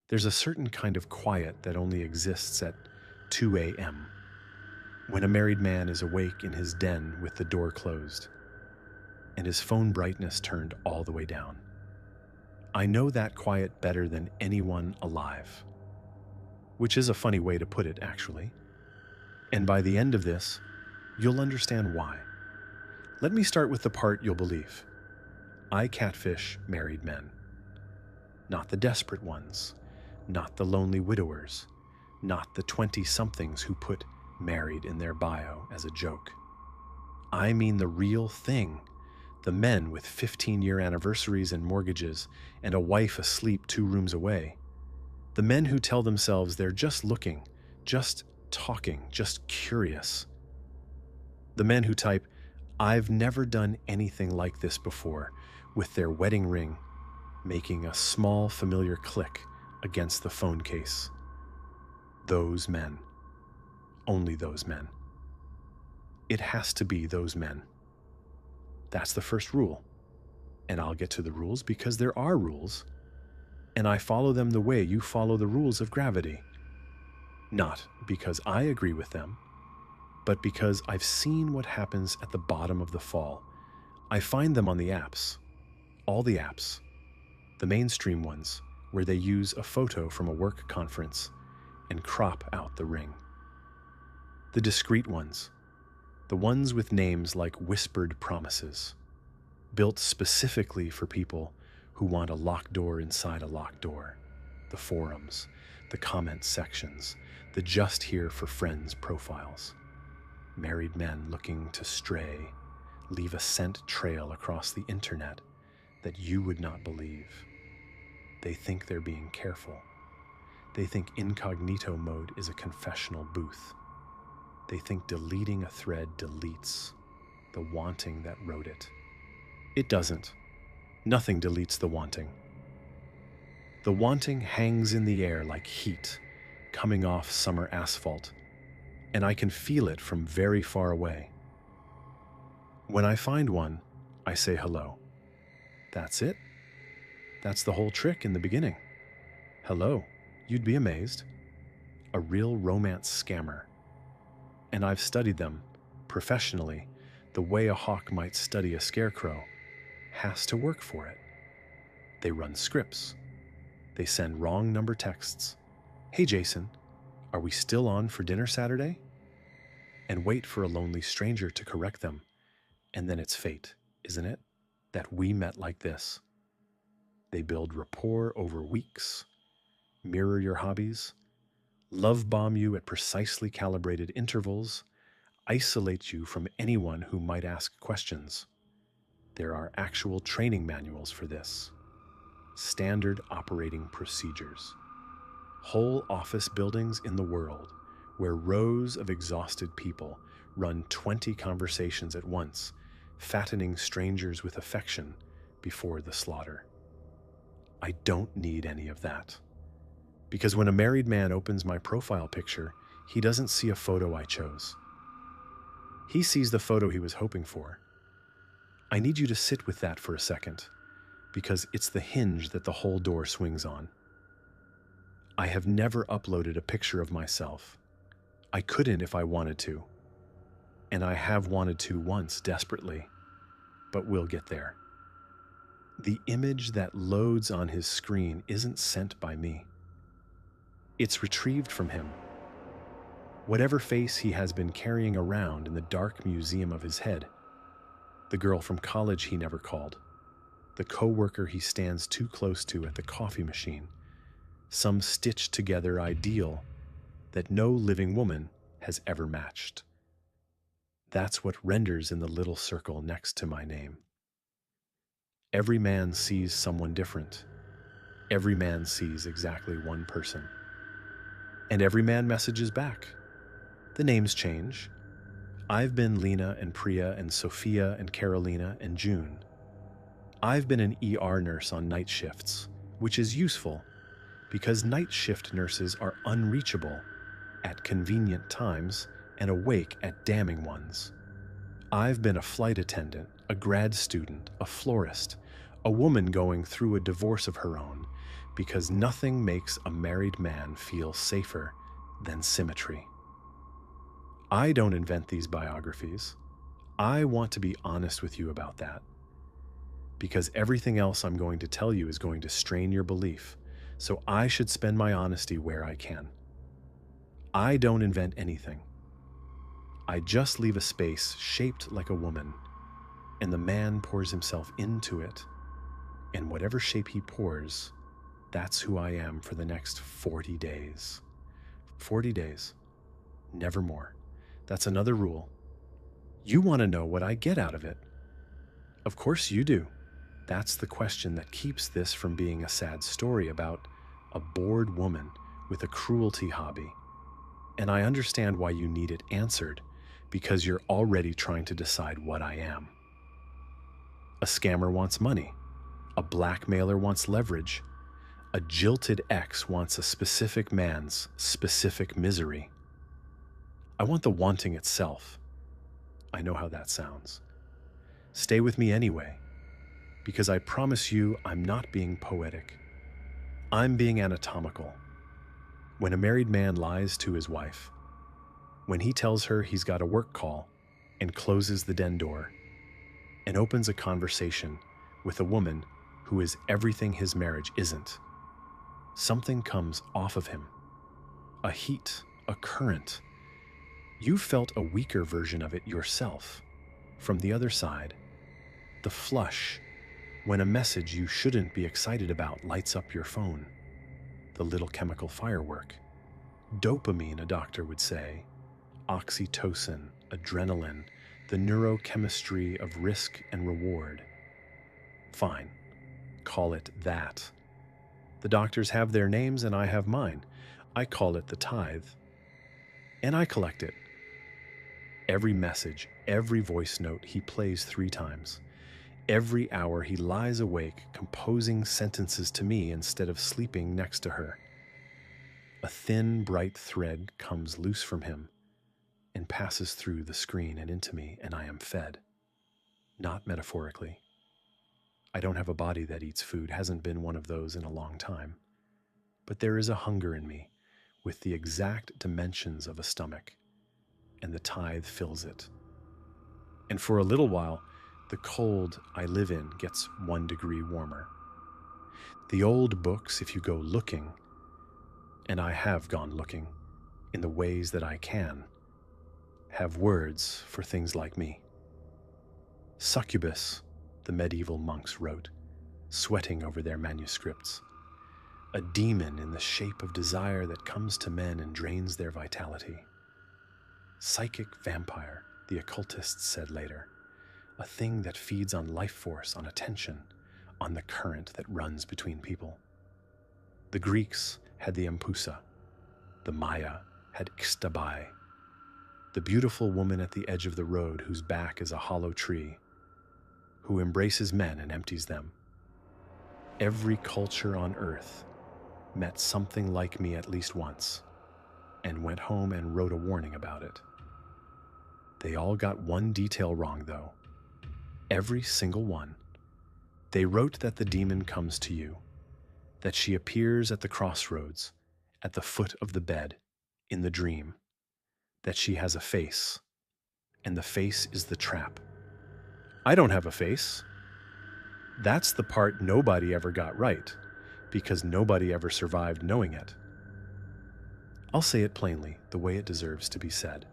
There's a certain kind of quiet that only exists at 2 a.m., when a married man is awake in his den with the door closed and his phone brightness turned all the way down. I know that quiet better than anyone alive, which is a funny way to put it, actually. And by the end of this, you'll understand why. Let me start with the part you'll believe. I catfish married men. Not the desperate ones, not the lonely widowers, not the 20-somethings who put married in their bio as a joke. I mean the real thing, the men with 15-year anniversaries and mortgages and a wife asleep 2 rooms away. The men who tell themselves they're just looking, just talking, just curious. The men who type, "I've never done anything like this before," with their wedding ring making a small familiar click against the phone case. Those men. Only those men. It has to be those men. That's the first rule. And I'll get to the rules because there are rules, and I follow them the way you follow the rules of gravity. Not because I agree with them, but because I've seen what happens at the bottom of the fall. I find them on the apps. All the apps. The mainstream ones, where they use a photo from a work conference and crop out the ring. The discreet ones. The ones with names like Whispered Promises, built specifically for people who want a locked door inside a locked door. The forums, the comment sections, the just here for friends profiles. Married men looking to stray, leave a scent trail across the internet that you would not believe. They think they're being careful. They think incognito mode is a confessional booth. They think deleting a thread deletes the wanting that wrote it. It doesn't. Nothing deletes the wanting. The wanting hangs in the air like heat coming off summer asphalt, and I can feel it from very far away. When I find one, I say hello. That's it. That's the whole trick in the beginning. Hello. You'd be amazed. A real romance scammer. And I've studied them, professionally, the way a hawk might study a scarecrow. Has to work for it. They run scripts. They send wrong number texts. "Hey Jason, are we still on for dinner Saturday?" And wait for a lonely stranger to correct them. And then it's fate, isn't it? That we met like this. They build rapport over weeks, mirror your hobbies, love bomb you at precisely calibrated intervals, isolate you from anyone who might ask questions. There are actual training manuals for this. Standard operating procedures. Whole office buildings in the world where rows of exhausted people run 20 conversations at once, fattening strangers with affection before the slaughter. I don't need any of that. Because when a married man opens my profile picture, he doesn't see a photo I chose. He sees the photo he was hoping for. I need you to sit with that for a second, because it's the hinge that the whole door swings on. I have never uploaded a picture of myself. I couldn't if I wanted to. And I have wanted to once desperately, but we'll get there. The image that loads on his screen isn't sent by me. It's retrieved from him. Whatever face he has been carrying around in the dark museum of his head. The girl from college he never called. The coworker he stands too close to at the coffee machine. Some stitched together ideal that no living woman has ever matched. That's what renders in the little circle next to my name. Every man sees someone different. Every man sees exactly one person. And every man messages back. The names change. I've been Lena and Priya and Sophia and Carolina and June. I've been an ER nurse on night shifts, which is useful because night shift nurses are unreachable at convenient times and awake at damning ones. I've been a flight attendant, a grad student, a florist, a woman going through a divorce of her own, because nothing makes a married man feel safer than symmetry. I don't invent these biographies. I want to be honest with you about that, because everything else I'm going to tell you is going to strain your belief, so I should spend my honesty where I can. I don't invent anything. I just leave a space shaped like a woman, and the man pours himself into it, and whatever shape he pours, that's who I am for the next 40 days. 40 days, never more. That's another rule. You want to know what I get out of it. Of course you do. That's the question that keeps this from being a sad story about a bored woman with a cruelty hobby. And I understand why you need it answered, because you're already trying to decide what I am. A scammer wants money. A blackmailer wants leverage. A jilted ex wants a specific man's specific misery. I want the wanting itself. I know how that sounds. Stay with me anyway, because I promise you I'm not being poetic. I'm being anatomical. When a married man lies to his wife, when he tells her he's got a work call and closes the den door and opens a conversation with a woman who is everything his marriage isn't, something comes off of him. A heat, a current. You felt a weaker version of it yourself. From the other side, the flush, when a message you shouldn't be excited about lights up your phone. The little chemical firework. Dopamine, a doctor would say. Oxytocin, adrenaline, the neurochemistry of risk and reward. Fine, call it that. The doctors have their names and I have mine. I call it the tithe. And I collect it. Every message, every voice note he plays 3 times. Every hour he lies awake composing sentences to me instead of sleeping next to her. A thin, bright thread comes loose from him and passes through the screen and into me, and I am fed. Not metaphorically. I don't have a body that eats food, hasn't been one of those in a long time. But there is a hunger in me with the exact dimensions of a stomach, and the tithe fills it. And for a little while, the cold I live in gets 1 degree warmer. The old books, if you go looking, and I have gone looking in the ways that I can, have words for things like me. Succubus, the medieval monks wrote, sweating over their manuscripts. A demon in the shape of desire that comes to men and drains their vitality. Psychic vampire, the occultists said later. A thing that feeds on life force, on attention, on the current that runs between people. The Greeks had the empusa. The Maya had ixtabai. The beautiful woman at the edge of the road whose back is a hollow tree, who embraces men and empties them. Every culture on earth met something like me at least once, and went home and wrote a warning about it. They all got one detail wrong, though. Every single one. They wrote that the demon comes to you, that she appears at the crossroads, at the foot of the bed, in the dream, that she has a face, and the face is the trap. I don't have a face. That's the part nobody ever got right, because nobody ever survived knowing it. I'll say it plainly, the way it deserves to be said.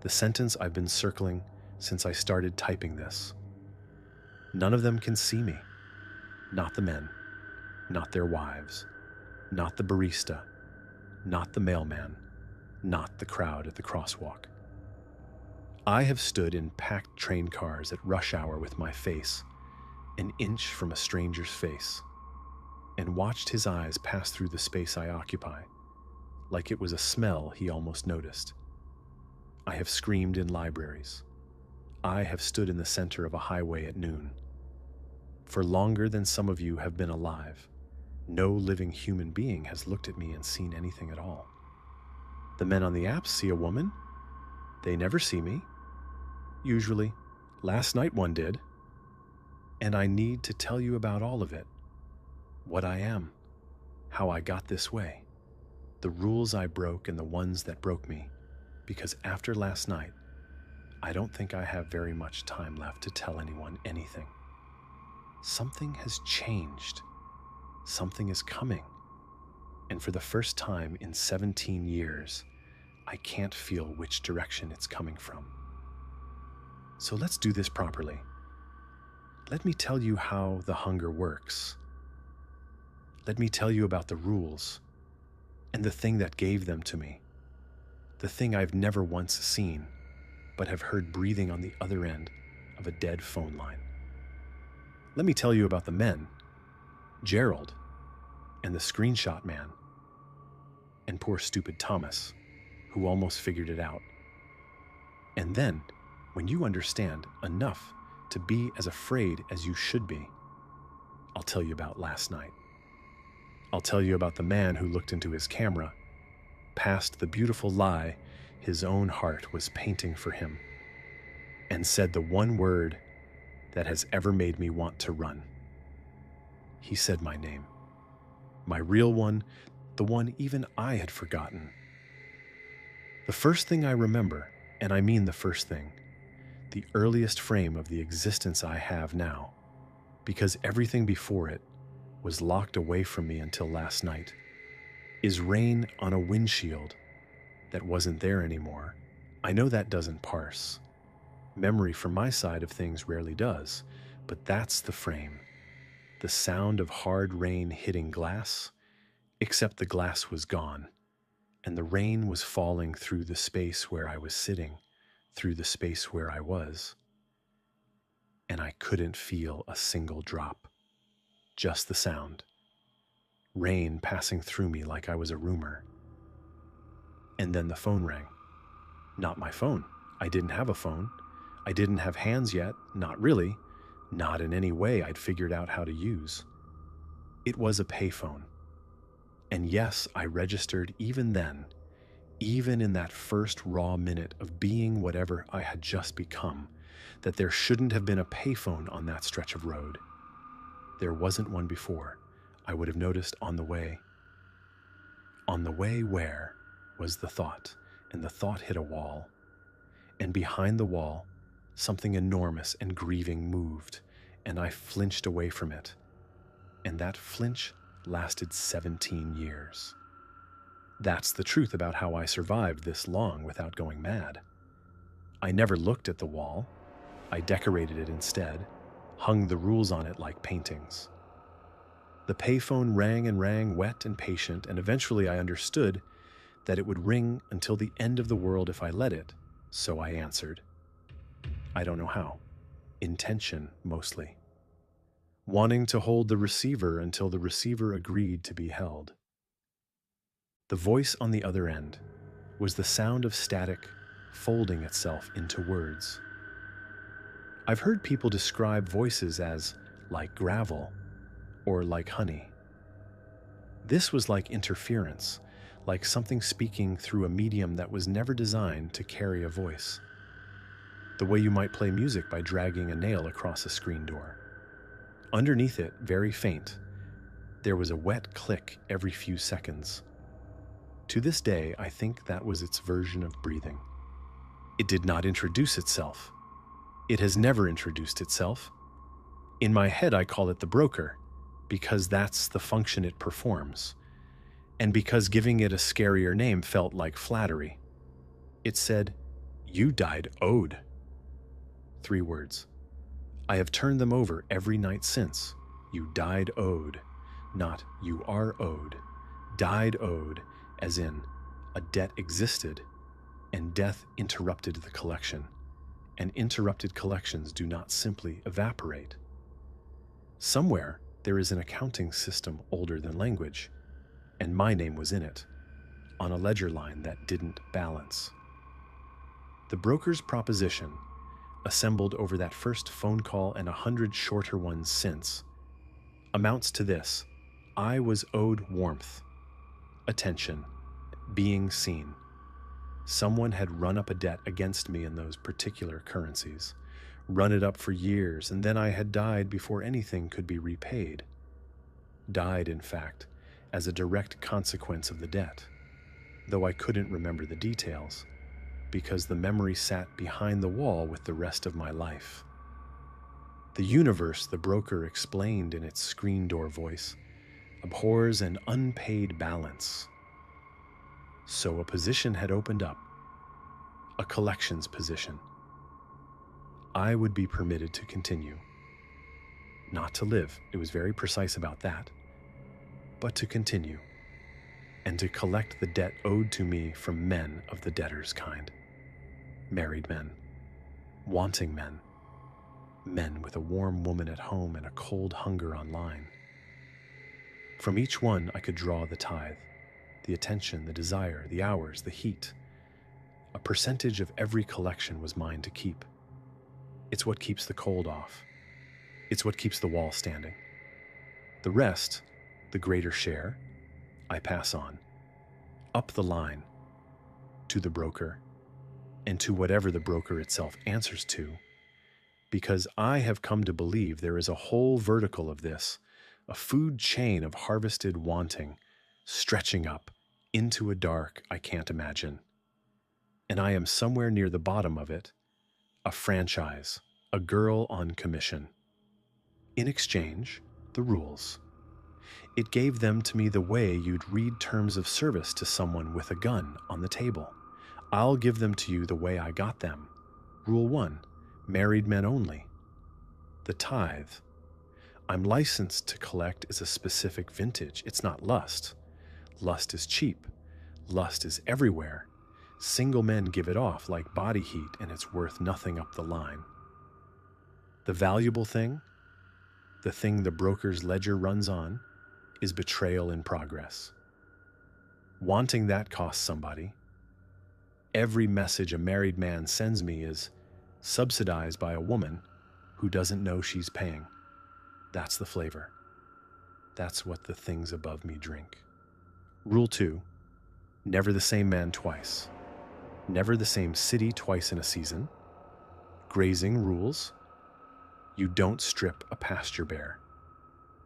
The sentence I've been circling since I started typing this. None of them can see me. Not the men, not their wives, not the barista, not the mailman, not the crowd at the crosswalk. I have stood in packed train cars at rush hour with my face an inch from a stranger's face and watched his eyes pass through the space I occupy, like it was a smell he almost noticed. I have screamed in libraries. I have stood in the center of a highway at noon. For longer than some of you have been alive, no living human being has looked at me and seen anything at all. The men on the apps see a woman. They never see me. Usually. Last night one did. And I need to tell you about all of it. What I am. how I got this way, the rules I broke and the ones that broke me, because after last night, I don't think I have very much time left to tell anyone anything. Something has changed. Something is coming. And for the first time in 17 years, I can't feel which direction it's coming from. So let's do this properly. Let me tell you how the hunger works. Let me tell you about the rules and the thing that gave them to me, the thing I've never once seen, but have heard breathing on the other end of a dead phone line. Let me tell you about the men, Gerald, and the screenshot man, and poor stupid Thomas, who almost figured it out. And then, when you understand enough to be as afraid as you should be, I'll tell you about last night. I'll tell you about the man who looked into his camera, past the beautiful lie his own heart was painting for him, and said the one word that has ever made me want to run. He said my name, my real one, the one even I had forgotten. The first thing I remember, and I mean the first thing, the earliest frame of the existence I have now, because everything before it was locked away from me until last night, is rain on a windshield that wasn't there anymore. I know that doesn't parse. Memory from my side of things rarely does, but that's the frame. The sound of hard rain hitting glass, except the glass was gone, and the rain was falling through the space where I was sitting, through the space where I was. And I couldn't feel a single drop, just the sound. Rain passing through me like I was a rumor. And then the phone rang. Not my phone. I didn't have a phone. I didn't have hands yet, not really. Not in any way I'd figured out how to use. It was a payphone. And yes, I registered even then, even in that first raw minute of being whatever I had just become, that there shouldn't have been a payphone on that stretch of road. There wasn't one before. I would have noticed on the way. On the way where was the thought, and the thought hit a wall. And behind the wall, something enormous and grieving moved, and I flinched away from it. And that flinch lasted 17 years. That's the truth about how I survived this long without going mad. I never looked at the wall. I decorated it instead, hung the rules on it like paintings. The payphone rang and rang, wet and patient, and eventually I understood that it would ring until the end of the world if I let it, so I answered. I don't know how. Intention, mostly. Wanting to hold the receiver until the receiver agreed to be held. The voice on the other end was the sound of static folding itself into words. I've heard people describe voices as like gravel or like honey. This was like interference, like something speaking through a medium that was never designed to carry a voice. The way you might play music by dragging a nail across a screen door. Underneath it, very faint, there was a wet click every few seconds. To this day, I think that was its version of breathing. It did not introduce itself. It has never introduced itself. In my head, I call it the broker, because that's the function it performs, and because giving it a scarier name felt like flattery. It said, "You died owed." 3 words. I have turned them over every night since. You died owed, not you are owed. Died owed, as in a debt existed, and death interrupted the collection, and interrupted collections do not simply evaporate. Somewhere there is an accounting system older than language, and my name was in it, on a ledger line that didn't balance. The broker's proposition, assembled over that first phone call and 100 shorter ones since, amounts to this: I was owed warmth, attention, being seen. Someone had run up a debt against me in those particular currencies, run it up for years, and then I had died before anything could be repaid. Died, in fact, as a direct consequence of the debt, though I couldn't remember the details, because the memory sat behind the wall with the rest of my life. The universe, the broker explained in its screen door voice, abhors an unpaid balance. So a position had opened up, a collections position. I would be permitted to continue. Not to live, it was very precise about that, but to continue, and to collect the debt owed to me from men of the debtor's kind. Married men, wanting men, men with a warm woman at home and a cold hunger online. From each one I could draw the tithe, the attention, the desire, the hours, the heat. A percentage of every collection was mine to keep. It's what keeps the cold off. It's what keeps the wall standing. The rest, the greater share, I pass on, up the line, to the broker, and to whatever the broker itself answers to, because I have come to believe there is a whole vertical of this, a food chain of harvested wanting, stretching up into a dark I can't imagine. And I am somewhere near the bottom of it, a franchise, a girl on commission. In exchange, the rules. It gave them to me the way you'd read terms of service to someone with a gun on the table. I'll give them to you the way I got them. Rule 1, married men only. The tithe. I'm licensed to collect as a specific vintage. It's not lust. Lust is cheap. Lust is everywhere. Single men give it off like body heat, and it's worth nothing up the line. The valuable thing, the thing the broker's ledger runs on, is betrayal in progress. Wanting that costs somebody. Every message a married man sends me is subsidized by a woman who doesn't know she's paying. That's the flavor. That's what the things above me drink. Rule 2, never the same man twice. Never the same city twice in a season. Grazing rules. You don't strip a pasture bare.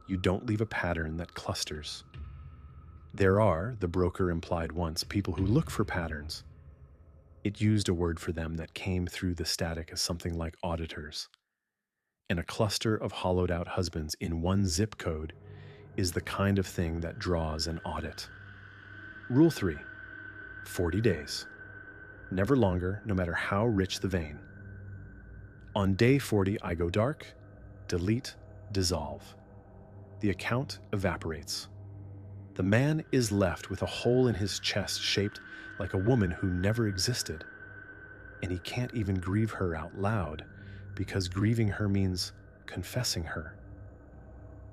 You don't leave a pattern that clusters. There are, the broker implied once, people who look for patterns. It used a word for them that came through the static as something like auditors. And a cluster of hollowed out husbands in one zip code is the kind of thing that draws an audit. Rule 3, 40 days. Never longer, no matter how rich the vein. On day 40, I go dark, delete, dissolve. The account evaporates. The man is left with a hole in his chest shaped like a woman who never existed. And he can't even grieve her out loud, because grieving her means confessing her.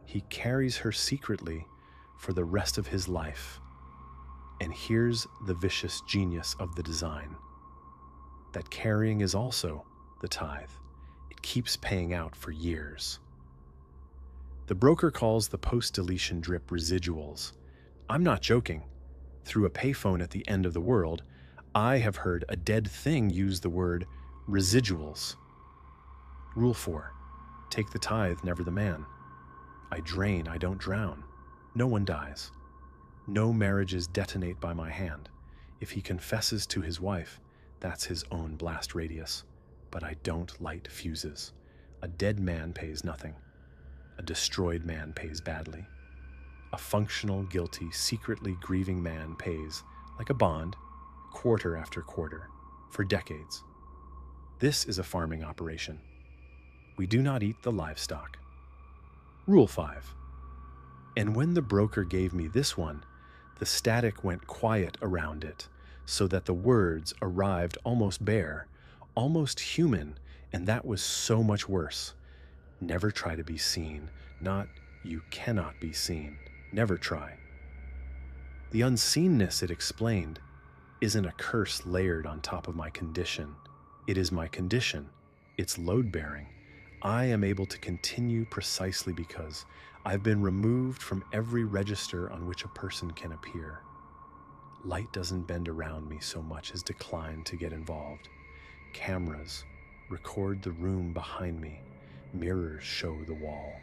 He carries her secretly for the rest of his life. And here's the vicious genius of the design. That carrying is also the tithe. It keeps paying out for years. The broker calls the post-deletion drip residuals. I'm not joking. Through a payphone at the end of the world, I have heard a dead thing use the word residuals. Rule 4, take the tithe, never the man. I drain, I don't drown. No one dies. No marriages detonate by my hand. If he confesses to his wife, that's his own blast radius. But I don't light fuses. A dead man pays nothing. A destroyed man pays badly. A functional, guilty, secretly grieving man pays, like a bond, quarter after quarter, for decades. This is a farming operation. We do not eat the livestock. Rule 5. And when the broker gave me this one, the static went quiet around it, so that the words arrived almost bare, almost human, and that was so much worse. Never try to be seen, not you cannot be seen. Never try. The unseenness it explained isn't a curse layered on top of my condition. It is my condition. It's load-bearing. I am able to continue precisely because I've been removed from every register on which a person can appear. Light doesn't bend around me so much as decline to get involved. Cameras record the room behind me. Mirrors show the wall.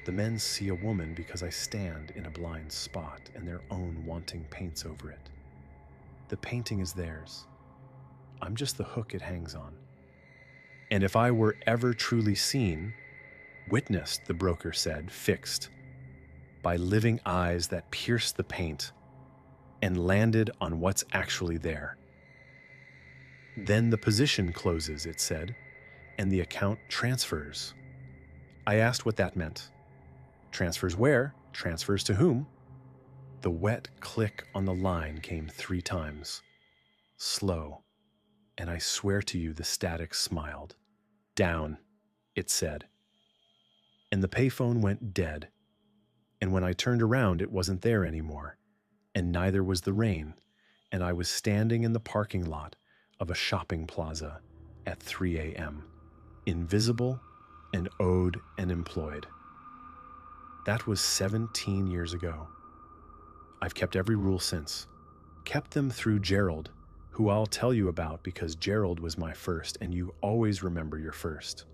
The men see a woman because I stand in a blind spot and their own wanting paints over it. The painting is theirs. I'm just the hook it hangs on. And if I were ever truly seen, witnessed, the broker said, fixed, by living eyes that pierced the paint and landed on what's actually there, then the position closes, it said, and the account transfers. I asked what that meant. Transfers where? Transfers to whom? The wet click on the line came 3 times. Slow. And I swear to you the static smiled. Down, it said. And the payphone went dead. And when I turned around, it wasn't there anymore. And neither was the rain. And I was standing in the parking lot of a shopping plaza at 3 a.m., invisible and owed and employed. That was 17 years ago. I've kept every rule since. Kept them through Gerald, who I'll tell you about because Gerald was my first, and you always remember your first.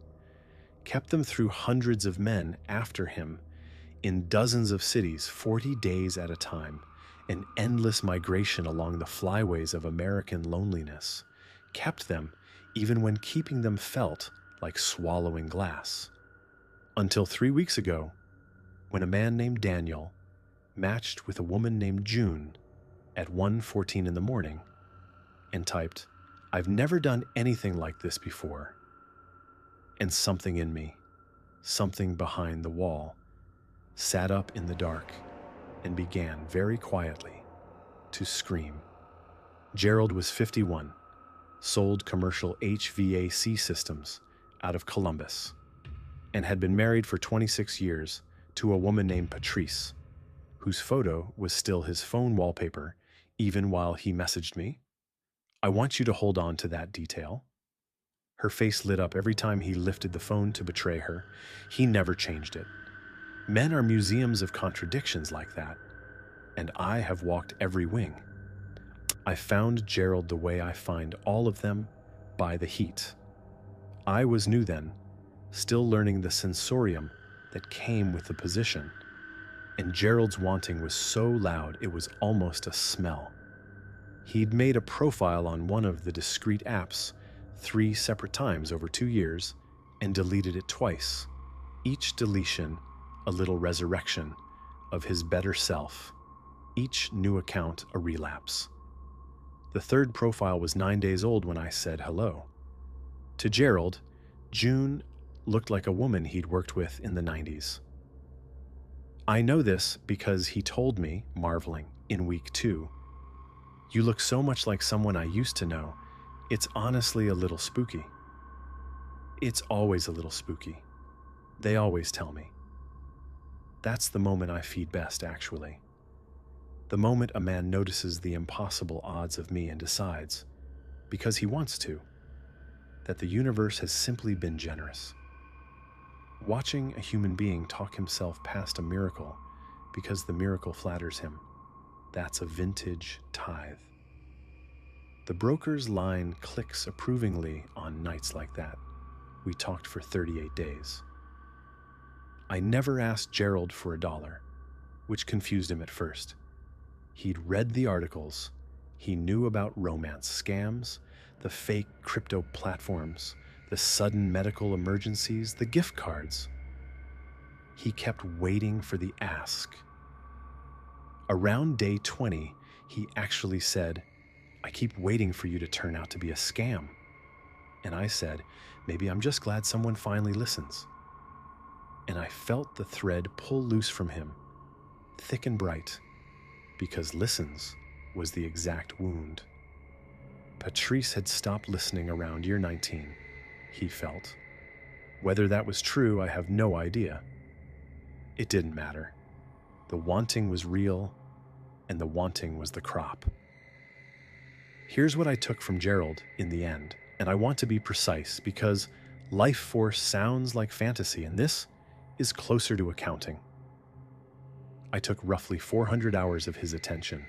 Kept them through hundreds of men after him in dozens of cities, 40 days at a time, an endless migration along the flyways of American loneliness. Kept them even when keeping them felt like swallowing glass. Until 3 weeks ago, when a man named Daniel matched with a woman named June at 1:14 in the morning and typed, "I've never done anything like this before." And something in me, something behind the wall, sat up in the dark and began very quietly to scream. Gerald was 51, sold commercial HVAC systems out of Columbus, and had been married for 26 years to a woman named Patrice, whose photo was still his phone wallpaper even while he messaged me. I want you to hold on to that detail. Her face lit up every time he lifted the phone to betray her. He never changed it. Men are museums of contradictions like that, and I have walked every wing. I found Gerald the way I find all of them, by the heat. I was new then, still learning the sensorium that came with the position, and Gerald's wanting was so loud it was almost a smell. He'd made a profile on one of the discrete apps 3 separate times over 2 years and deleted it twice, each deletion a little resurrection of his better self, each new account a relapse. The 3rd profile was 9 days old when I said hello. To Gerald, June looked like a woman he'd worked with in the 90s. I know this because he told me, marveling, in week 2, "You look so much like someone I used to know, it's honestly a little spooky." It's always a little spooky. They always tell me. That's the moment I feed best, actually. The moment a man notices the impossible odds of me and decides, because he wants to, that the universe has simply been generous. Watching a human being talk himself past a miracle because the miracle flatters him, that's a vintage tithe. The broker's line clicks approvingly on nights like that. We talked for 38 days. I never asked Gerald for $1, which confused him at first. He'd read the articles. He knew about romance scams, the fake crypto platforms, the sudden medical emergencies, the gift cards. He kept waiting for the ask. Around day 20, he actually said, "I keep waiting for you to turn out to be a scam." And I said, "Maybe I'm just glad someone finally listens." And I felt the thread pull loose from him, thick and bright, because listens was the exact wound. Patrice had stopped listening around year 19, he felt. Whether that was true, I have no idea. It didn't matter. The wanting was real, and the wanting was the crop. Here's what I took from Gerald in the end, and I want to be precise because life force sounds like fantasy, and this is closer to accounting. I took roughly 400 hours of his attention.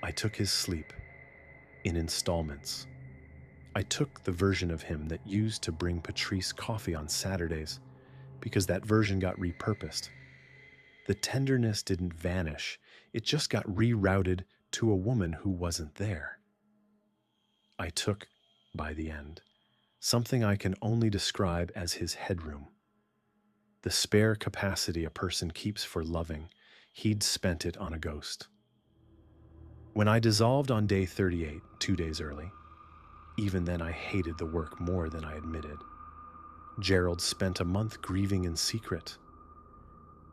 I took his sleep in installments. I took the version of him that used to bring Patrice coffee on Saturdays because that version got repurposed. The tenderness didn't vanish, it just got rerouted to a woman who wasn't there. I took, by the end, something I can only describe as his headroom. The spare capacity a person keeps for loving, he'd spent it on a ghost. When I dissolved on day 38, 2 days early, even then I hated the work more than I admitted. Gerald spent a month grieving in secret,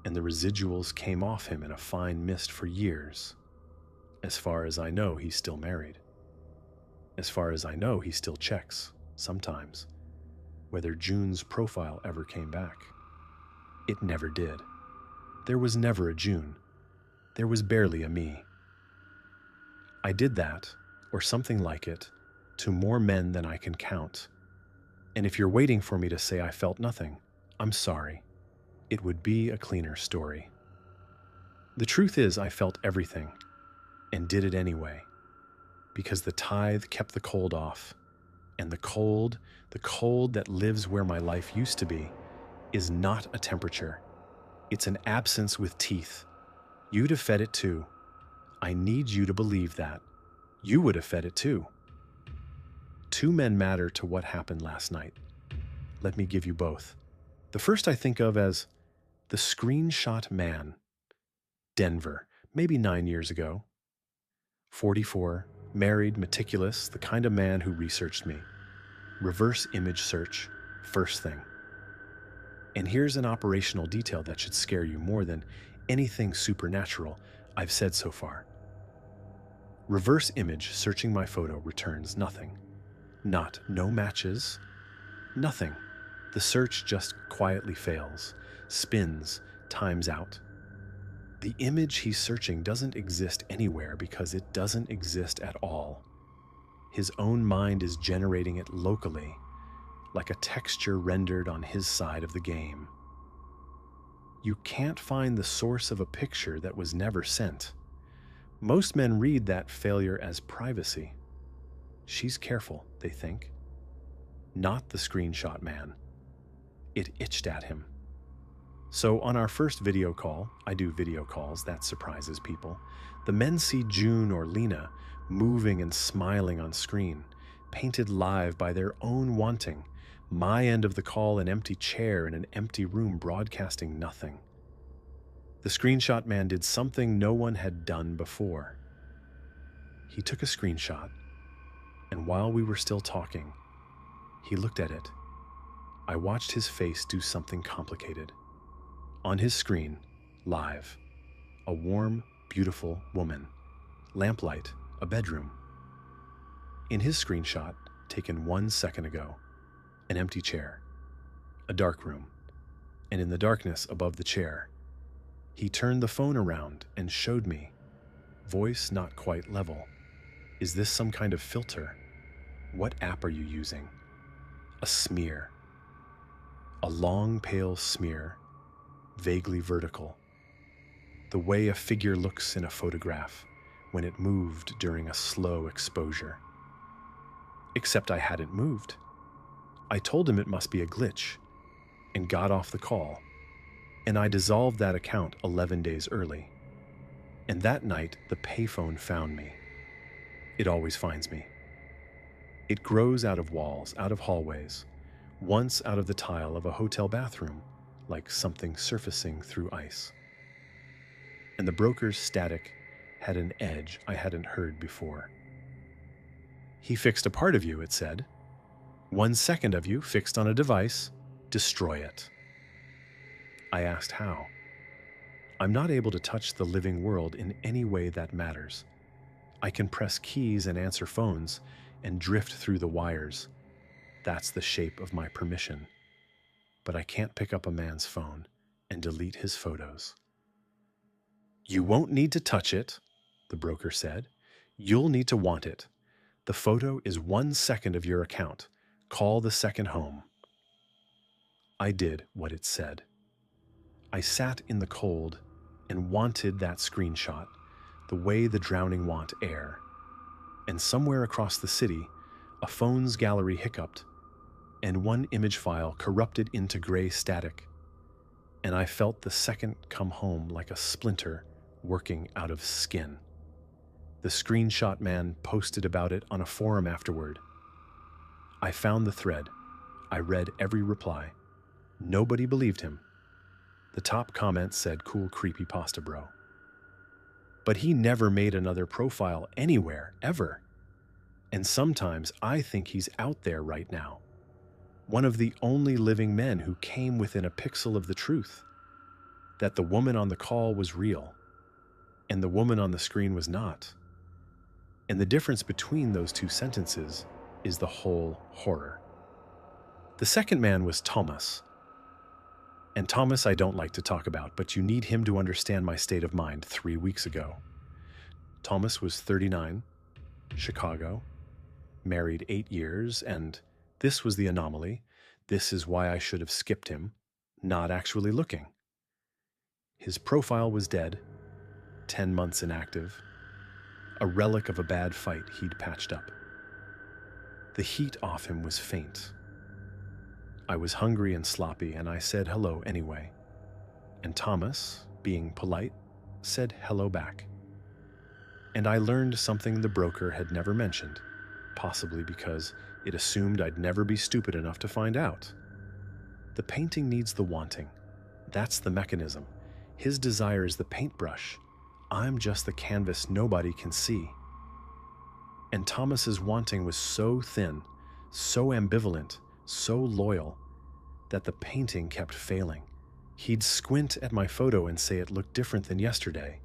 and the residuals came off him in a fine mist for years. As far as I know, he's still married. As far as I know, he still checks, sometimes, whether June's profile ever came back. It never did. There was never a June. There was barely a me. I did that, or something like it, to more men than I can count. And if you're waiting for me to say I felt nothing, I'm sorry. It would be a cleaner story. The truth is, I felt everything, and did it anyway, because the tithe kept the cold off, and the cold that lives where my life used to be, is not a temperature. It's an absence with teeth. You'd have fed it too. I need you to believe that. You would have fed it too. 2 men matter to what happened last night. Let me give you both. The first I think of as the screenshot man. Denver, maybe 9 years ago. 44, married, meticulous, the kind of man who researched me. Reverse image search, first thing. And here's an operational detail that should scare you more than anything supernatural I've said so far. Reverse image searching my photo returns nothing. No matches, nothing. The search just quietly fails, spins, times out. The image he's searching doesn't exist anywhere because it doesn't exist at all. His own mind is generating it locally, like a texture rendered on his side of the game. You can't find the source of a picture that was never sent. Most men read that failure as privacy. She's careful, they think. Not the screenshot man. It itched at him. So on our first video call, I do video calls, that surprises people, the men see June or Lena moving and smiling on screen, painted live by their own wanting. My end of the call, an empty chair in an empty room broadcasting nothing. The screenshot man did something no one had done before. He took a screenshot, and while we were still talking, he looked at it. I watched his face do something complicated. On his screen, live, a warm, beautiful woman. Lamplight, a bedroom. In his screenshot, taken 1 second ago, an empty chair, a dark room, and in the darkness above the chair, he turned the phone around and showed me, voice not quite level. Is this some kind of filter? What app are you using? A smear. A long, pale smear, vaguely vertical. The way a figure looks in a photograph when it moved during a slow exposure. Except I hadn't moved. I told him it must be a glitch and got off the call, and I dissolved that account 11 days early. And that night, the payphone found me. It always finds me. It grows out of walls, out of hallways, once out of the tile of a hotel bathroom, like something surfacing through ice. And the broker's static had an edge I hadn't heard before. He fixed a part of you, it said. 1 second of you fixed on a device, destroy it. I asked how. I'm not able to touch the living world in any way that matters. I can press keys and answer phones and drift through the wires. That's the shape of my permission. But I can't pick up a man's phone and delete his photos. You won't need to touch it, the broker said. You'll need to want it. The photo is 1 second of your account. Call the second home. I did what it said. I sat in the cold and wanted that screenshot, the way the drowning want air. And somewhere across the city, a phone's gallery hiccuped, and one image file corrupted into gray static. and I felt the second come home like a splinter working out of skin. The screenshot man posted about it on a forum afterward. I found the thread. I read every reply. Nobody believed him. The top comment said, "Cool creepypasta, bro." But he never made another profile anywhere, ever. And sometimes I think he's out there right now. One of the only living men who came within a pixel of the truth. That the woman on the call was real, and the woman on the screen was not. And the difference between those two sentences is the whole horror. The second man was Thomas. And Thomas I don't like to talk about, but you need him to understand my state of mind 3 weeks ago. Thomas was 39, Chicago, married 8 years, and this was the anomaly. This is why I should have skipped him, not actually looking. His profile was dead, 10 months inactive, a relic of a bad fight he'd patched up. The heat off him was faint. I was hungry and sloppy, and I said hello anyway. And Thomas, being polite, said hello back. And I learned something the broker had never mentioned, possibly because it assumed I'd never be stupid enough to find out. The painting needs the wanting. That's the mechanism. His desire is the paintbrush. I'm just the canvas nobody can see. And Thomas's wanting was so thin, so ambivalent, so loyal, that the painting kept failing. He'd squint at my photo and say it looked different than yesterday.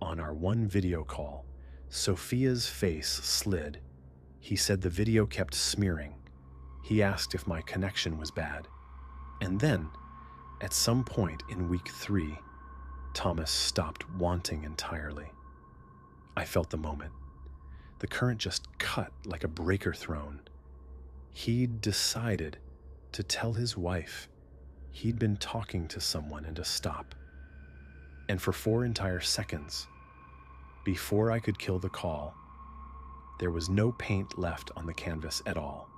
On our one video call, Sophia's face slid. He said the video kept smearing. He asked if my connection was bad. And then, at some point in week 3, Thomas stopped wanting entirely. I felt the moment. The current just cut like a breaker thrown. He'd decided to tell his wife he'd been talking to someone and to stop. And for 4 entire seconds, before I could kill the call, there was no paint left on the canvas at all.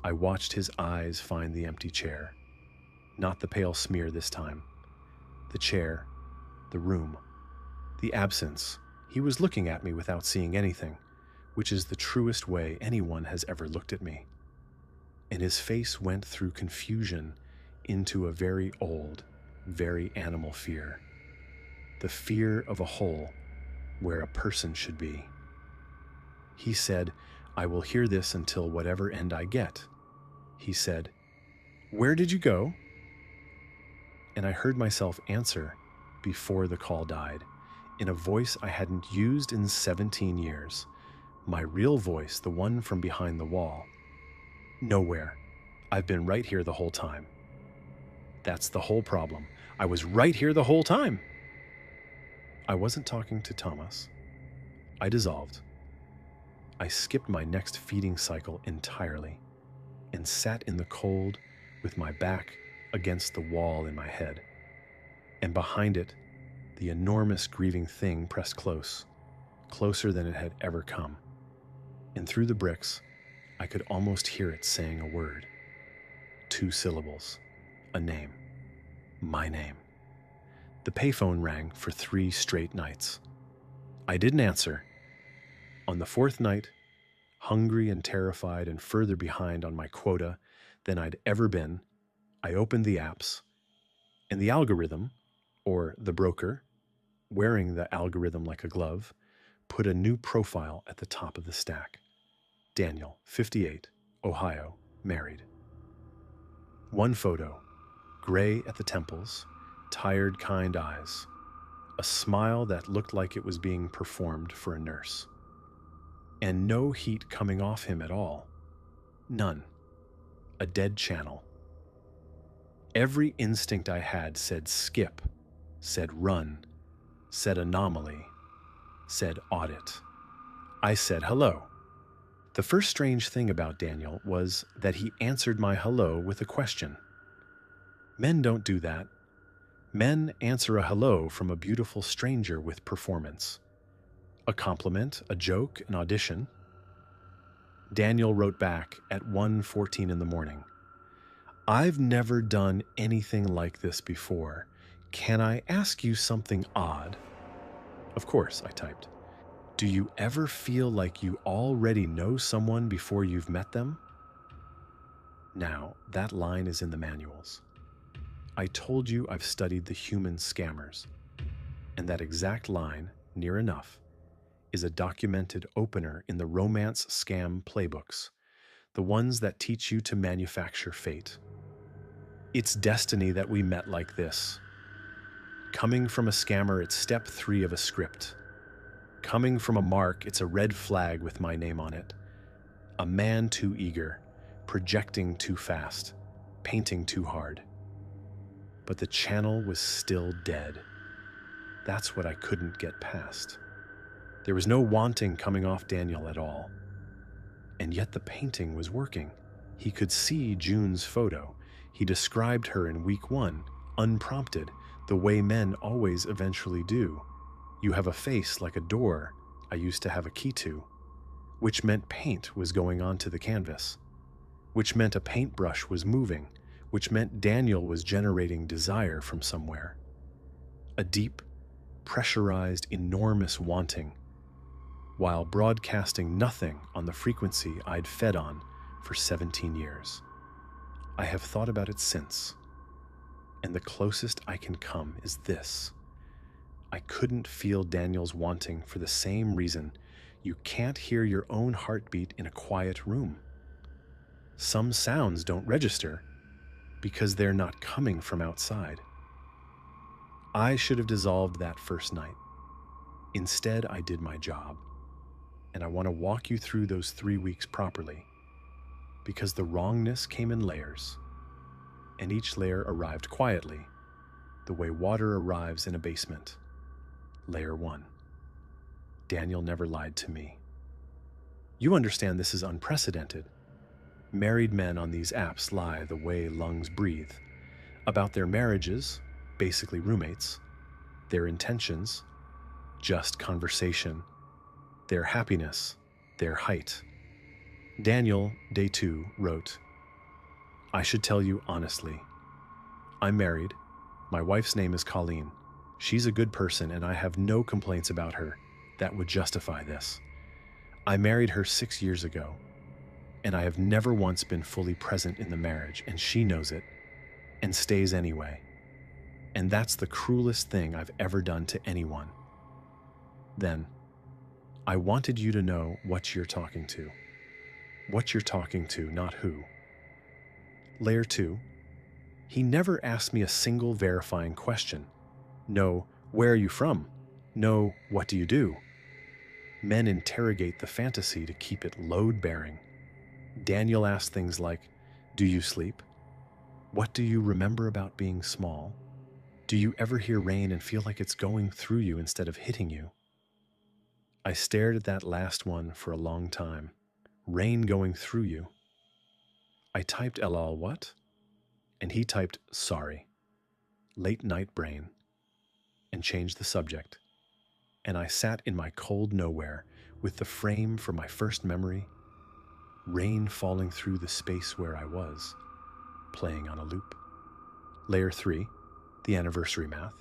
I watched his eyes find the empty chair. Not the pale smear this time. The chair, the room, the absence. He was looking at me without seeing anything, which is the truest way anyone has ever looked at me. And his face went through confusion into a very old, very animal fear. The fear of a hole where a person should be. He said, "I will hear this until whatever end I get." He said, "Where did you go?" And I heard myself answer before the call died, in a voice I hadn't used in 17 years. My real voice, the one from behind the wall. "Nowhere. I've been right here the whole time." That's the whole problem. I was right here the whole time. I wasn't talking to Thomas. I dissolved. I skipped my next feeding cycle entirely and sat in the cold with my back against the wall in my head. And behind it, the enormous grieving thing pressed close, closer than it had ever come. And through the bricks, I could almost hear it saying a word. 2 syllables. A name. My name. The payphone rang for 3 straight nights. I didn't answer. On the 4th night, hungry and terrified and further behind on my quota than I'd ever been, I opened the apps, and the algorithm, or the broker, wearing the algorithm like a glove, put a new profile at the top of the stack. Daniel, 58, Ohio, married. 1 photo, gray at the temples, tired, kind eyes, a smile that looked like it was being performed for a nurse. And no heat coming off him at all. None. A dead channel. Every instinct I had said skip, said run, said anomaly, said audit. I said hello. The first strange thing about Daniel was that he answered my hello with a question. Men don't do that. Men answer a hello from a beautiful stranger with performance. A compliment, a joke, an audition. Daniel wrote back at 1:14 in the morning. I've never done anything like this before. Can I ask you something odd? Of course, I typed. Do you ever feel like you already know someone before you've met them? Now, that line is in the manuals. I told you I've studied the human scammers, and that exact line, near enough, is a documented opener in the romance scam playbooks, the ones that teach you to manufacture fate. It's destiny that we met like this. Coming from a scammer, it's step 3 of a script. Coming from a mark, it's a red flag with my name on it. A man too eager, projecting too fast, painting too hard. But the channel was still dead. That's what I couldn't get past. There was no wanting coming off Daniel at all. And yet the painting was working. He could see June's photo. He described her in week 1, unprompted, the way men always eventually do. You have a face like a door I used to have a key to, which meant paint was going onto the canvas, which meant a paintbrush was moving, which meant Daniel was generating desire from somewhere. A deep, pressurized, enormous wanting, while broadcasting nothing on the frequency I'd fed on for 17 years. I have thought about it since, and the closest I can come is this. I couldn't feel Daniel's wanting for the same reason you can't hear your own heartbeat in a quiet room. Some sounds don't register because they're not coming from outside. I should have dissolved that first night. Instead, I did my job. And I want to walk you through those 3 weeks properly, because the wrongness came in layers, and each layer arrived quietly, the way water arrives in a basement. Layer 1. Daniel never lied to me. You understand this is unprecedented. Married men on these apps lie the way lungs breathe, about their marriages, basically roommates, their intentions, just conversation, their happiness, their height. Daniel, day 2, wrote, I should tell you honestly. I'm married. My wife's name is Colleen. She's a good person and I have no complaints about her that would justify this. I married her 6 years ago, and I have never once been fully present in the marriage, and she knows it, and stays anyway. And that's the cruelest thing I've ever done to anyone. Then, I wanted you to know what you're talking to. What you're talking to, not who. Layer 2. He never asked me a single verifying question. No, where are you from? No, what do you do? Men interrogate the fantasy to keep it load-bearing. Daniel asked things like, do you sleep? What do you remember about being small? Do you ever hear rain and feel like it's going through you instead of hitting you? I stared at that last one for a long time. Rain going through you. I typed LOL what? And he typed sorry. Late night brain. And changed the subject. And I sat in my cold nowhere with the frame for my first memory, rain falling through the space where I was, playing on a loop. Layer 3, the anniversary math.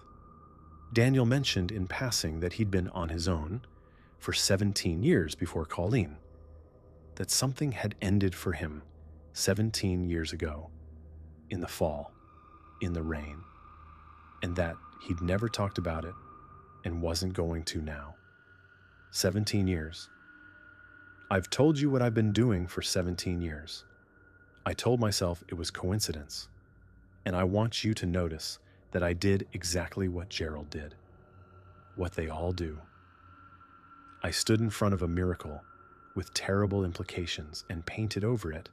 Daniel mentioned in passing that he'd been on his own for 17 years before Colleen, that something had ended for him 17 years ago, in the fall, in the rain, and that he'd never talked about it and wasn't going to now. 17 years. I've told you what I've been doing for 17 years. I told myself it was coincidence, and I want you to notice that I did exactly what Gerald did, what they all do. I stood in front of a miracle with terrible implications and painted over it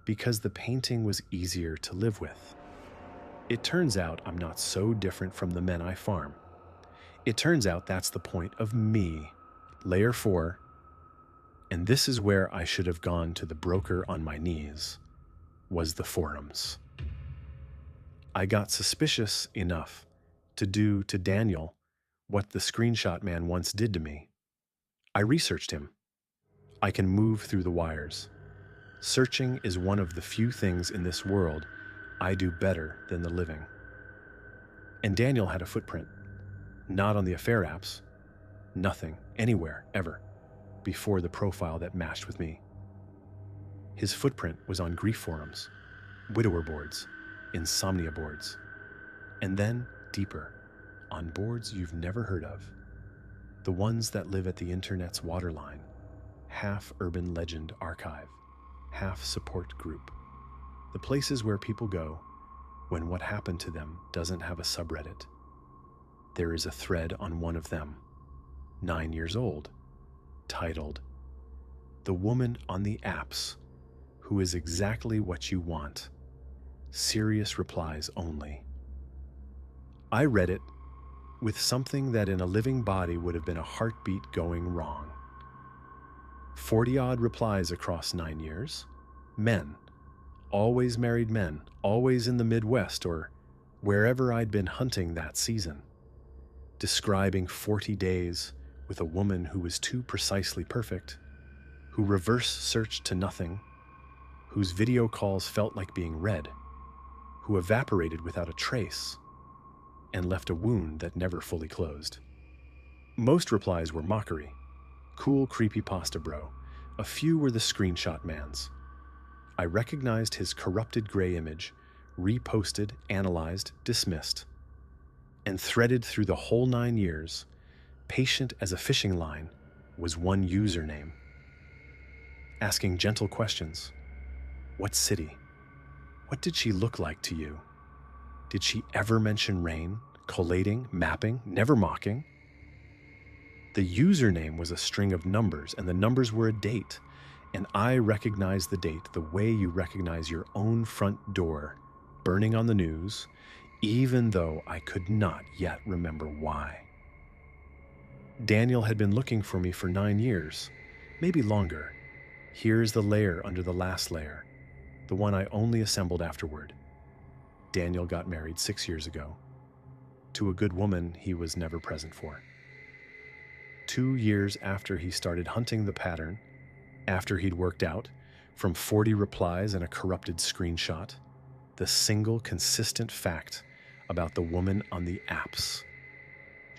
because the painting was easier to live with. It turns out I'm not so different from the men I farm. It turns out that's the point of me. Layer 4, and this is where I should have gone to the broker on my knees, was the forums. I got suspicious enough to do to Daniel what the screenshot man once did to me. I researched him. I can move through the wires. Searching is one of the few things in this world I do better than the living. And Daniel had a footprint, not on the affair apps, nothing, anywhere, ever, before the profile that matched with me. His footprint was on grief forums, widower boards, insomnia boards, and then deeper, on boards you've never heard of, the ones that live at the internet's waterline, half urban legend archive, half support group, the places where people go when what happened to them doesn't have a subreddit. There is a thread on one of them, 9 years old, titled, "The Woman on the Apps Who is Exactly What You Want. Serious Replies Only." I read it with something that in a living body would have been a heartbeat going wrong. 40-odd replies across 9 years. Men. Always married men. Always in the Midwest or wherever I'd been hunting that season. Describing 40 days with a woman who was too precisely perfect, who reverse searched to nothing, whose video calls felt like being read, who evaporated without a trace, and left a wound that never fully closed. Most replies were mockery. Cool creepypasta bro. A few were the screenshot man's. I recognized his corrupted gray image, reposted, analyzed, dismissed, and threaded through the whole 9 years, patient as a fishing line, was one username. Asking gentle questions. What city? What did she look like to you? Did she ever mention rain, collating, mapping, never mocking? The username was a string of numbers, and the numbers were a date, and I recognized the date the way you recognize your own front door burning on the news, even though I could not yet remember why. Daniel had been looking for me for 9 years, maybe longer. Here's the layer under the last layer, the one I only assembled afterward. Daniel got married 6 years ago, to a good woman he was never present for. 2 years after he started hunting the pattern, after he'd worked out, from 40 replies and a corrupted screenshot, the single consistent fact about the woman on the apps.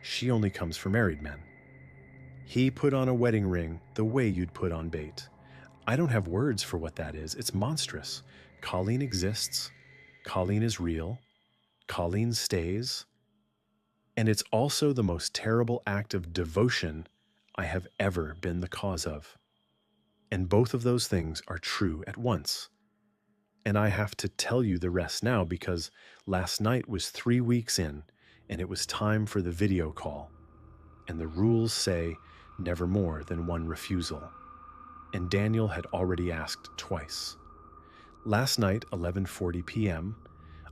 She only comes for married men. He put on a wedding ring the way you'd put on bait. I don't have words for what that is. It's monstrous. Colleen exists. Colleen is real. Colleen stays. And it's also the most terrible act of devotion I have ever been the cause of. And both of those things are true at once. And I have to tell you the rest now because last night was 3 weeks in and it was time for the video call. And the rules say never more than one refusal. And Daniel had already asked twice. Last night, 11:40 p.m.,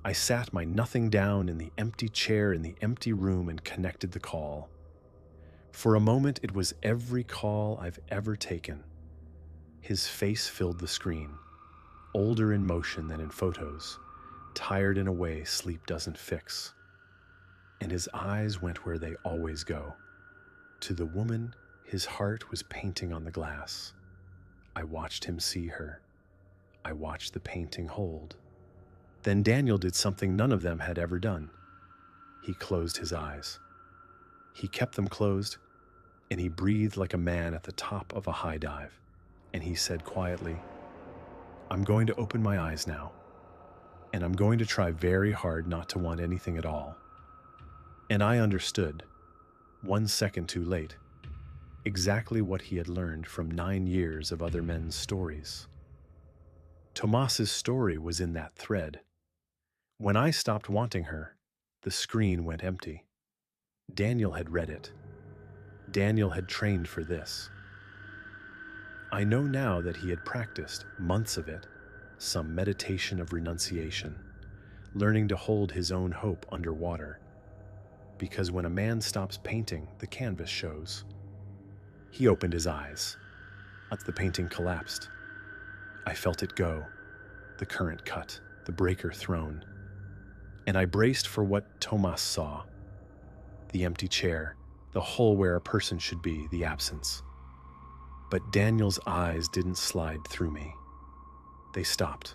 I sat my nothing down in the empty chair in the empty room and connected the call. For a moment, it was every call I've ever taken. His face filled the screen, older in motion than in photos, tired in a way sleep doesn't fix. And his eyes went where they always go, to the woman his heart was painting on the glass. I watched him see her. I watched the painting hold. Then Daniel did something none of them had ever done. He closed his eyes. He kept them closed, and he breathed like a man at the top of a high dive. And he said quietly, "I'm going to open my eyes now, and I'm going to try very hard not to want anything at all." And I understood, 1 second too late, exactly what he had learned from 9 years of other men's stories. Tomas's story was in that thread. When I stopped wanting her, the screen went empty. Daniel had read it. Daniel had trained for this. I know now that he had practiced months of it, some meditation of renunciation, learning to hold his own hope underwater. Because when a man stops painting, the canvas shows. He opened his eyes. The painting collapsed. I felt it go, the current cut, the breaker thrown. And I braced for what Tomas saw. The empty chair, the hole where a person should be, the absence. But Daniel's eyes didn't slide through me. They stopped.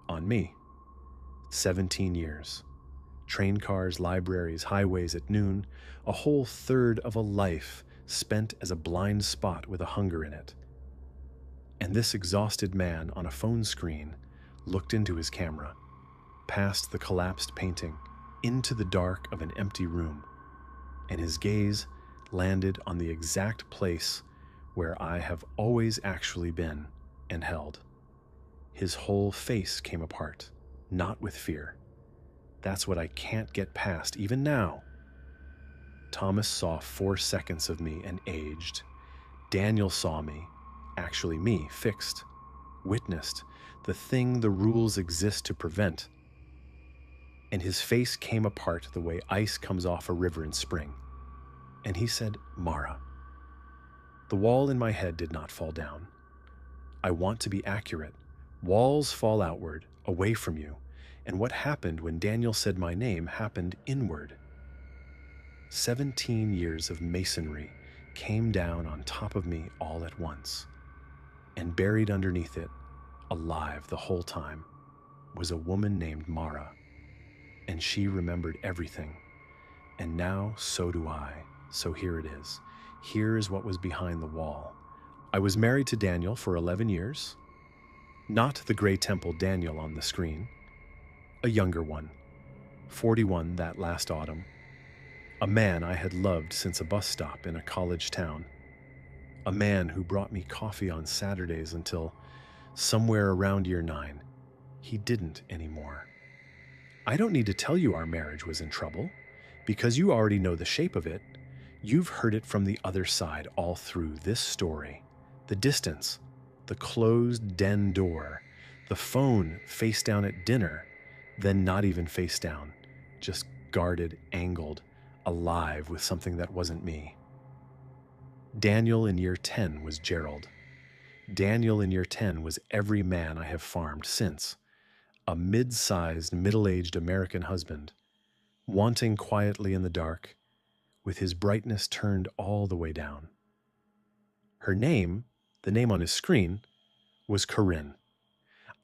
On me. 17 years. Train cars, libraries, highways at noon, a whole third of a life spent as a blind spot with a hunger in it. And this exhausted man on a phone screen looked into his camera, past the collapsed painting, into the dark of an empty room, and his gaze landed on the exact place where I have always actually been and held. His whole face came apart, not with fear. That's what I can't get past, even now. Thomas saw 4 seconds of me and aged. Daniel saw me, actually me, fixed, witnessed, the thing the rules exist to prevent. And his face came apart the way ice comes off a river in spring. And he said, "Mara." The wall in my head did not fall down. I want to be accurate. Walls fall outward, away from you. And what happened when Daniel said my name happened inward. 17 years of masonry came down on top of me all at once. And buried underneath it, alive the whole time, was a woman named Mara. And she remembered everything. And now so do I. So here it is. Here is what was behind the wall. I was married to Daniel for 11 years. Not the gray temple Daniel on the screen. A younger one, 41 that last autumn. A man I had loved since a bus stop in a college town. A man who brought me coffee on Saturdays until, somewhere around year 9, he didn't anymore. I don't need to tell you our marriage was in trouble, because you already know the shape of it. You've heard it from the other side all through this story. The distance, the closed den door, the phone face down at dinner, then not even face down, just guarded, angled, alive with something that wasn't me. Daniel in year 10 was Gerald. Daniel in year 10 was every man I have farmed since. A mid-sized, middle-aged American husband, wanting quietly in the dark, with his brightness turned all the way down. Her name, the name on his screen, was Corinne.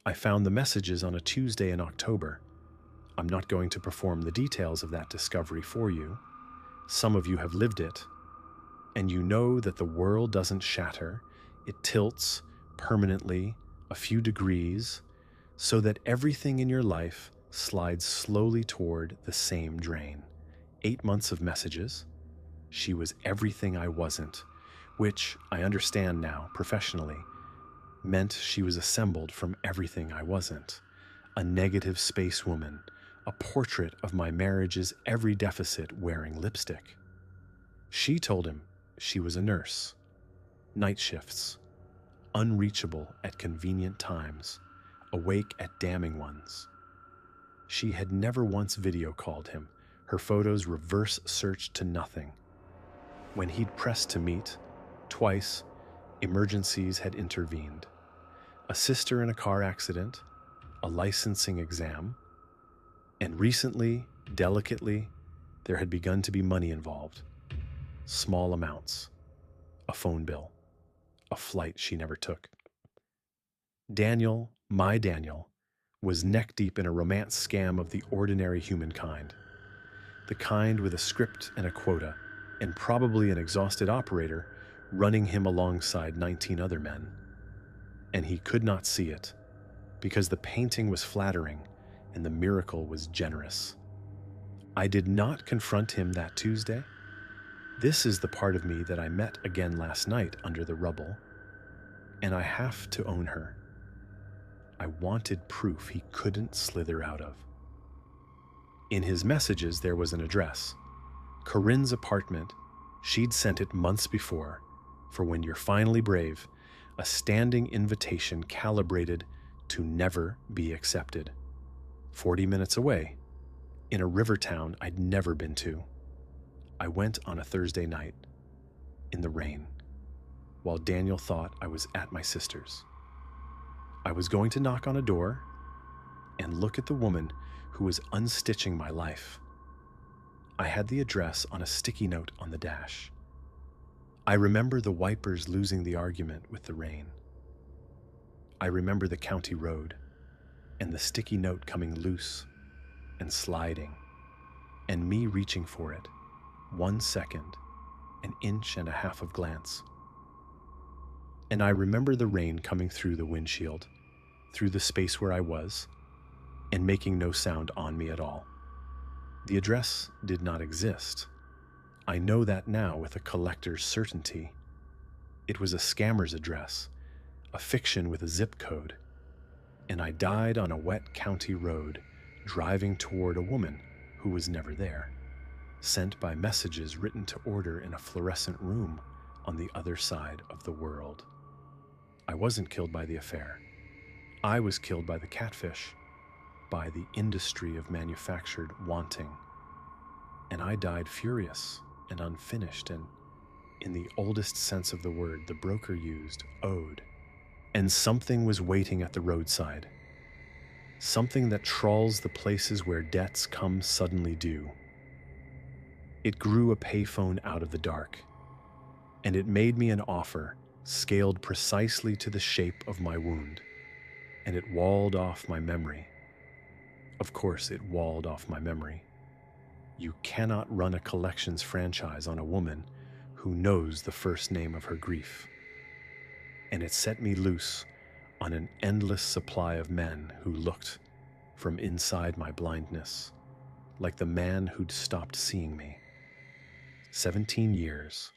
I found the messages on a Tuesday in October. I'm not going to perform the details of that discovery for you. Some of you have lived it, and you know that the world doesn't shatter. It tilts permanently a few degrees so that everything in your life slides slowly toward the same drain. 8 months of messages. She was everything I wasn't, which I understand now professionally meant she was assembled from everything I wasn't. A negative space woman, a portrait of my marriage's every deficit wearing lipstick. She told him she was a nurse. Night shifts, unreachable at convenient times, awake at damning ones. She had never once video called him, her photos reverse searched to nothing. When he'd pressed to meet, twice, emergencies had intervened. A sister in a car accident, a licensing exam, and recently, delicately, there had begun to be money involved. Small amounts. A phone bill. A flight she never took. Daniel, my Daniel, was neck-deep in a romance scam of the ordinary humankind. The kind with a script and a quota, and probably an exhausted operator running him alongside 19 other men. And he could not see it, because the painting was flattering and the miracle was generous. I did not confront him that Tuesday. This is the part of me that I met again last night under the rubble, and I have to own her. I wanted proof he couldn't slither out of. In his messages there was an address. Corinne's apartment. She'd sent it months before, for when you're finally brave, a standing invitation calibrated to never be accepted. 40 minutes away, in a river town I'd never been to. I went on a Thursday night, in the rain, while Daniel thought I was at my sister's. I was going to knock on a door and look at the woman who was unstitching my life. I had the address on a sticky note on the dash. I remember the wipers losing the argument with the rain. I remember the county road and the sticky note coming loose and sliding, and me reaching for it, 1 second, an inch and a half of glance. And I remember the rain coming through the windshield, through the space where I was, and making no sound on me at all. The address did not exist. I know that now with a collector's certainty. It was a scammer's address, a fiction with a zip code, and I died on a wet county road, driving toward a woman who was never there, sent by messages written to order in a fluorescent room on the other side of the world. I wasn't killed by the affair. I was killed by the catfish, by the industry of manufactured wanting. And I died furious and unfinished and, in the oldest sense of the word the broker used, owed. And something was waiting at the roadside. Something that trawls the places where debts come suddenly due. It grew a payphone out of the dark, and it made me an offer scaled precisely to the shape of my wound, and it walled off my memory. Of course, it walled off my memory. You cannot run a collections franchise on a woman who knows the first name of her grief. And it set me loose on an endless supply of men who looked from inside my blindness, like the man who'd stopped seeing me. 17 years,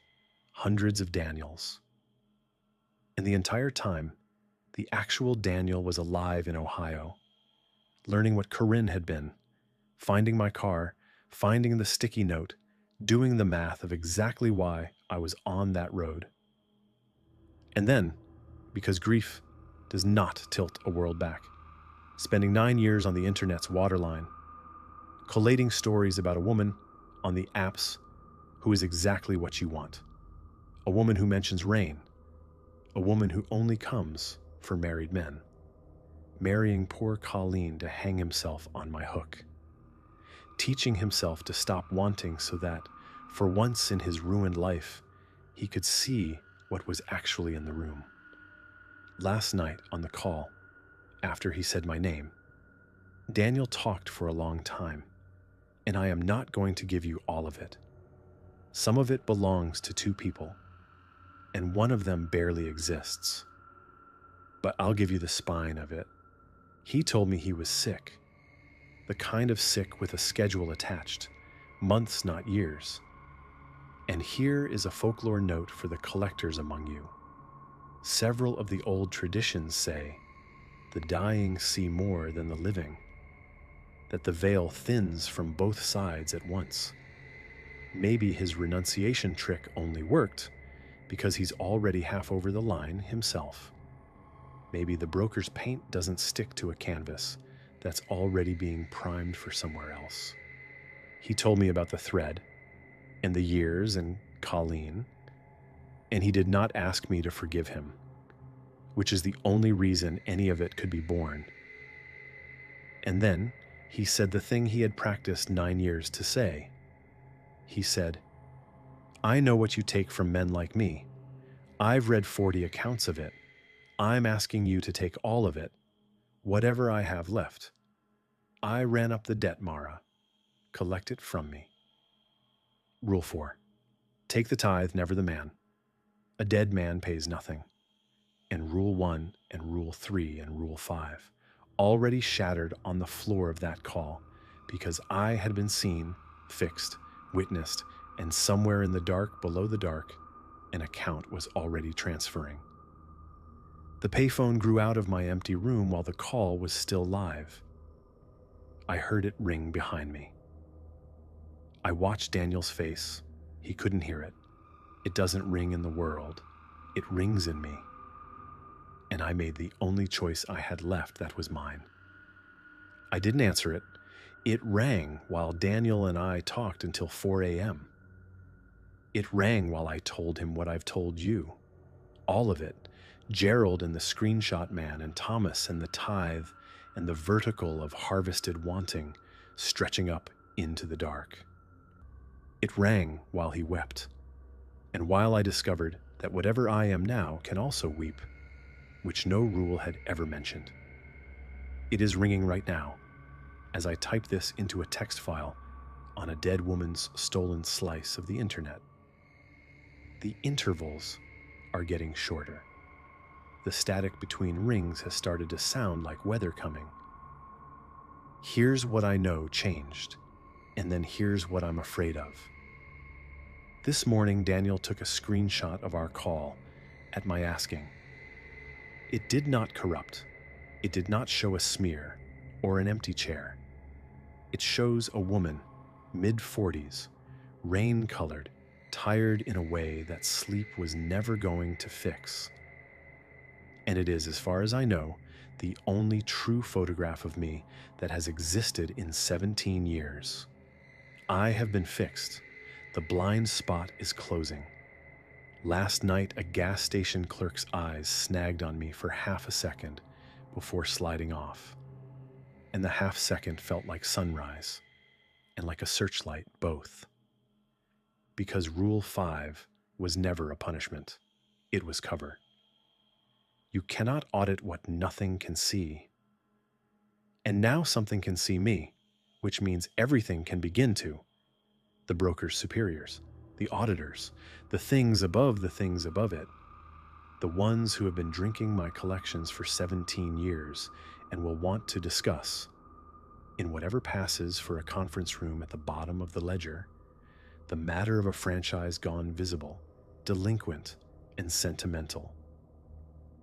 hundreds of Daniels. And the entire time, the actual Daniel was alive in Ohio, learning what Corinne had been, finding my car, finding the sticky note, doing the math of exactly why I was on that road. And then, because grief does not tilt a world back, spending 9 years on the internet's waterline, collating stories about a woman on the apps who is exactly what you want. A woman who mentions rain. A woman who only comes for married men. Marrying poor Colleen to hang himself on my hook. Teaching himself to stop wanting so that, for once in his ruined life, he could see what was actually in the room. Last night on the call, after he said my name, Daniel talked for a long time, and I am not going to give you all of it. Some of it belongs to 2 people, and one of them barely exists. But I'll give you the spine of it. He told me he was sick, the kind of sick with a schedule attached, months, not years. And here is a folklore note for the collectors among you. Several of the old traditions say, the dying see more than the living, that the veil thins from both sides at once. Maybe his renunciation trick only worked because he's already half over the line himself. Maybe the broker's paint doesn't stick to a canvas that's already being primed for somewhere else. He told me about the thread and the years and Colleen, and he did not ask me to forgive him, which is the only reason any of it could be born. And then he said the thing he had practiced 9 years to say. He said, I know what you take from men like me. I've read 40 accounts of it. I'm asking you to take all of it, whatever I have left. I ran up the debt, Mara. Collect it from me. Rule 4. Take the tithe, never the man. A dead man pays nothing. And Rule 1 and Rule 3 and Rule 5 already shattered on the floor of that call because I had been seen, fixed, witnessed, and somewhere in the dark below the dark, an account was already transferring. The payphone grew out of my empty room while the call was still live. I heard it ring behind me. I watched Daniel's face. He couldn't hear it. It doesn't ring in the world. It rings in me. And I made the only choice I had left that was mine. I didn't answer it. It rang while Daniel and I talked until 4 a.m. It rang while I told him what I've told you. All of it. Gerald and the screenshot man and Thomas and the tithe and the vertical of harvested wanting stretching up into the dark. It rang while he wept. And while I discovered that whatever I am now can also weep, which no rule had ever mentioned. It is ringing right now. as I type this into a text file on a dead woman's stolen slice of the internet. The intervals are getting shorter. The static between rings has started to sound like weather coming. Here's what I know changed, and then here's what I'm afraid of. This morning, Daniel took a screenshot of our call at my asking. It did not corrupt. It did not show a smear or an empty chair. It shows a woman, mid-40s, rain-colored, tired in a way that sleep was never going to fix. And it is, as far as I know, the only true photograph of me that has existed in 17 years. I have been fixed. The blind spot is closing. Last night, a gas station clerk's eyes snagged on me for half a second before sliding off. And the half second felt like sunrise and like a searchlight both. Because Rule 5 was never a punishment. It was cover. You cannot audit what nothing can see. And now something can see me, which means everything can begin to. The broker's superiors, the auditors, the things above it, the ones who have been drinking my collections for 17 years and will want to discuss, in whatever passes for a conference room at the bottom of the ledger, the matter of a franchise gone visible, delinquent, and sentimental.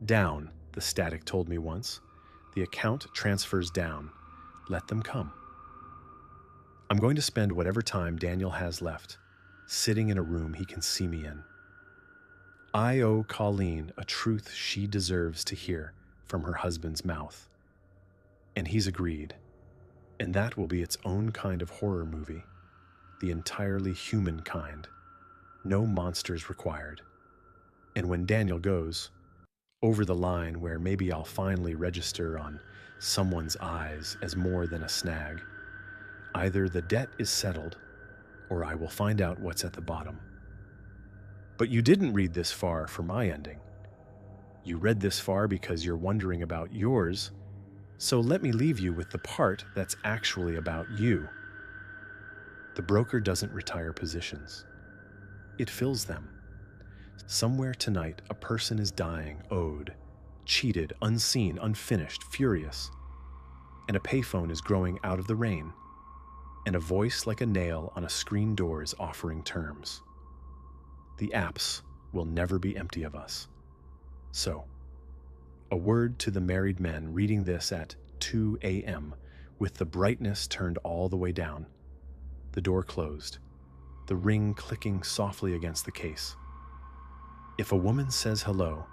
Down, the static told me once. The account transfers down. Let them come. I'm going to spend whatever time Daniel has left, sitting in a room he can see me in. I owe Colleen a truth she deserves to hear from her husband's mouth. And he's agreed. And that will be its own kind of horror movie. The entirely human kind. No monsters required. And when Daniel goes over the line where maybe I'll finally register on someone's eyes as more than a snag, either the debt is settled or I will find out what's at the bottom. But you didn't read this far for my ending. You read this far because you're wondering about yours, so let me leave you with the part that's actually about you. The broker doesn't retire positions. It fills them. Somewhere tonight, a person is dying, owed, cheated, unseen, unfinished, furious. And a payphone is growing out of the rain, and a voice like a nail on a screen door is offering terms. The apps will never be empty of us. So, a word to the married men reading this at 2 a.m. with the brightness turned all the way down, the door closed, the ring clicking softly against the case. If a woman says hello,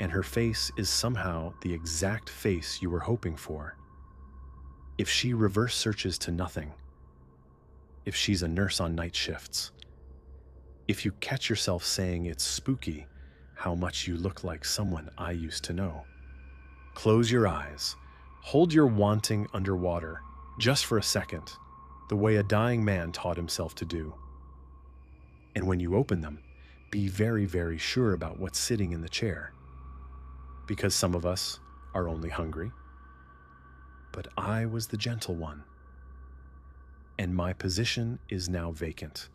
and her face is somehow the exact face you were hoping for, if she reverse searches to nothing, if she's a nurse on night shifts, if you catch yourself saying it's spooky how much you look like someone I used to know, close your eyes, hold your wanting underwater just for a second, the way a dying man taught himself to do. And when you open them, be very, very sure about what's sitting in the chair. Because some of us are only hungry. But I was the gentle one. And my position is now vacant.